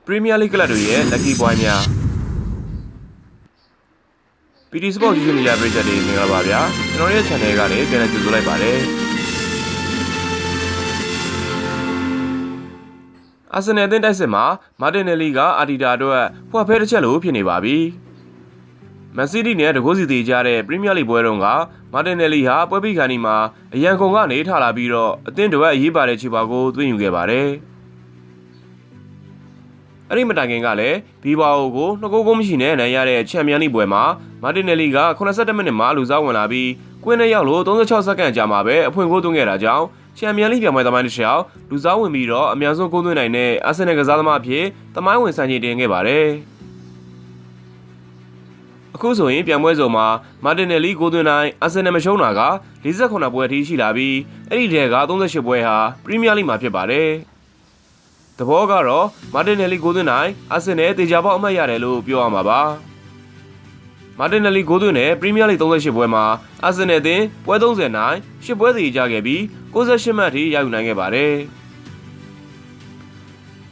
Premier League ကလပ်တွေရဲ့ lucky point များ PT Sport ကြီးနေကြပြည်သက်တွေမင်္ဂလာပါဗျာကျွန်တော်ရဲ့ channel ကလည်းပြန်လည်ကြိုဆိုလိုက်ပါတယ်အာဆင်နယ်အသင်းတိုက်စစ်မှာမာတင်နယ်လီကအာဒီတာအတွက်ဖွက်ဖဲတစ်ချက်လို့ဖြစ်နေပါပြီမန်စီးတီးနဲ့တကိုးစီသေးကြတဲ့ Premier League ပွဲတုန်းကမာတင်နယ်လီဟာပွဲပြီးခါနီမှာအရန်ကုန်ကနေထလာပြီးတော့အသင်းတော်အရေးပါတဲ့ခြေပါကိုသွင်းယူခဲ့ပါတယ်အဲ့ဒီမတိုင်ခင်ကလည်းဘီဘာအိုကို2ဂိုးမရှိနဲ့နိုင်ရတဲ့ချန်ပီယံလိပွဲမှာမာတင်နယ်လီက82မိနစ်မှာလူစားဝင်လာပြီးကွင်းထဲရောက်လို့36စက္ကန့်ကြာမှာပဲအဖွင့်ဂိုးသွင်းခဲ့တာကြောင့်ချန်ပီယံလိပြိုင်ပွဲသမိုင်းတစ်လျှောက်လူစားဝင်ပြီးတော့အများဆုံးဂိုးသွင်းနိုင်တဲ့အာဆင်နယ်ကစားသမားအဖြစ်သမိုင်းဝင်စံချိန်တင်ခဲ့ပါတယ်အခုဆိုရင်ပြိုင်ပွဲစုံမှာမာတင်နယ်လီဂိုးသွင်းတိုင်းအာဆင်နယ်မရှုံးတာက48ပွဲအထိရှိလာပြီးအဲ့ဒီထဲက38ပွဲဟာပရီးမီးယားလိမှာဖြစ်ပါတယ်သဘောကတော့မာတင်နယ်လီဂိုးသွင်းတိုင်းအာဆင်နယ်တေချာပေါက်အမှတ်ရတယ်လို့ပြောရမှာပါမာတင်နယ်လီဂိုးသွင်းတဲ့ပရီးမီးယားလိ38ပွဲမှာအာဆင်နယ်အသင်းပွဲ30နိုင်10ပွဲစီကြခဲ့ပြီး68မှတ်ထိရယူနိုင်ခဲ့ပါတယ်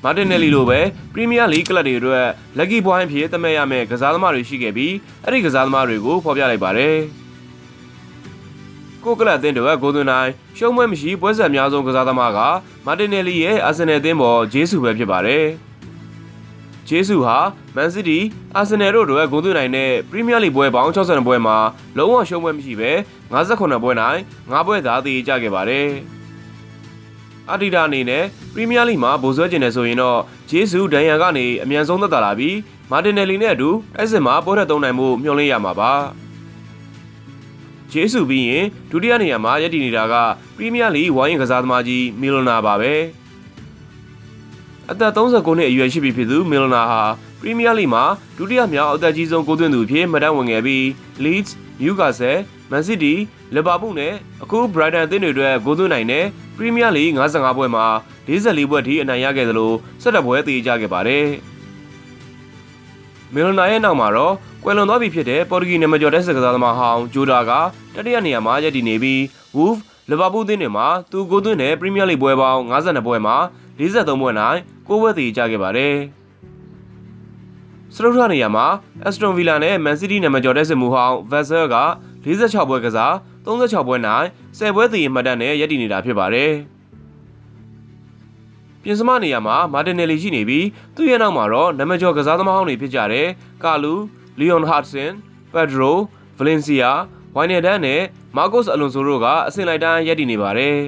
မာတင်နယ်လီလိုပဲပရီးမီးယားလိကလပ်တွေအတွက် lucky point အဖြစ်သတ်မှတ်ရမယ့်ကစားသမားတွေရှိခဲ့ပြီးအဲ့ဒီကစားသမားတွေကိုဖော်ပြလိုက်ပါတယ်ကိုကလပ်အသင်းတို့ကဂိုးသွင်းတိုင်းရှုံးပွဲမရှိပွဲဆက်အများဆုံးကစားသမားကမာတင်နယ်လီရဲ့အာဆင်နယ်အသင်းပေါ်ဂျေဆူပဲဖြစ်ပါတယ်ဂျေဆူဟာမန်စီးတီးအာဆင်နယ်တို့ကဂိုးသွင်းနိုင်တဲ့ပရီးမီးယားလိပွဲပေါင်း62ပွဲမှာလုံးဝရှုံးပွဲမရှိဘဲ58ပွဲနိုင်9ပွဲသာသေကြခဲ့ပါတယ်အာဒီတာအနေနဲ့ပရီးမီးယားလိမှာဗိုလ်စွဲကျင်နေဆိုရင်တော့ဂျေဆူဒန်ယန်ကနေအမြန်ဆုံးသက်သာလာပြီးမာတင်နယ်လီနဲ့အတူတိုက်စစ်မှာပွဲထက်သုံးနိုင်မှုမျှော်လင့်ရမှာပါဂျေဆူပြီးရင်ဒုတိယနေရာမှာရပ်တည်နေတာကပရီးမီးယားလိဝိုင်းရင်ကစားသမားကြီးမီလနာပါပဲအသက်39နှစ်အရွယ်ရှိပြီဖြစ်သူမီလနာဟာပရီးမီးယားလိမှာဒုတိယမြောက်အသက်ကြီးဆုံးဂိုးသွင်းသူဖြစ်မှတ်တမ်းဝင်ခဲ့ပြီး Leeds, Newcastle, Man City, Liverpool နဲ့အခု Brighton အသင်းတွေအတွက်ဂိုးသွင်းနိုင်တဲ့ပရီးမီးယားလိ55ပွဲမှာ44ပွဲထိအနိုင်ရခဲ့သလို17ပွဲသေကြခဲ့ပါတယ်မီလနာရဲ့နောက်မှာတော့ကွယ်လွန်သွားပြီဖြစ်တဲ့ပေါ်တူဂီနာမည်ကျော်တဲ့ကစားသမားဟောင်းဂျိုဒါကတတိယနေရာမှာရပ်တည်နေပြီး Wolves, Liverpool အသင်းတွေမှာသူဂိုးသွင်းတဲ့ပရီးမီးယားလိပွဲပေါင်း52ပွဲမှာ43ပွဲနိုင်9ပွဲသေကြခဲ့ပါတယ်စတုထနေရာမှာ Aston Villa နဲ့ Man City နာမည်ကျော်တဲ့စစ်မှုဟောင်း Vassell က46ပွဲကစား36ပွဲနိုင်10ပွဲသေမှတ်တမ်းနဲ့ရပ်တည်နေတာဖြစ်ပါတယ်ပြင်စမနေရာမှာမာတင်နယ်လီရှိနေပြီးသူ့ရဲ့နောက်မှာတော့နာမည်ကျော်ကစားသမားဟောင်းတွေဖြစ်ကြတဲ့ကာလူလီယွန်ဟာ့ဒ်ဆန်ပက်ဒရိုဗလင်စီယာဝိုင်နယ်ဒန်နဲ့မာကုစ်အလွန်ဆိုတို့ကအဆင့်လိုက်တိုင်းရပ်တည်နေပါတယ်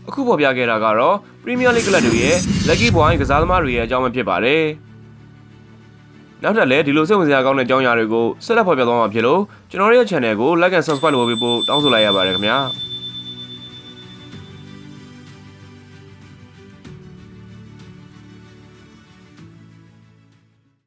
အခုပေါ်ပြခဲ့တာကတော့ပရီးမီးယားလိကလပ်တွေရဲ့ lucky point ကစားသမားတွေရဲ့အကြောင်းပဲဖြစ်ပါတယ်နောက်ထပ်လည်းဒီလိုစိတ်ဝင်စားကောင်းတဲ့အကြောင်းအရာတွေကိုဆက်လက်ဖော်ပြသွားမှာဖြစ်လို့ကျွန်တော်ရဲ့ channel ကို like and subscribe လုပ်ပေးဖို့တောင်းဆိုလိုက်ရပါတယ်ခင်ဗျာ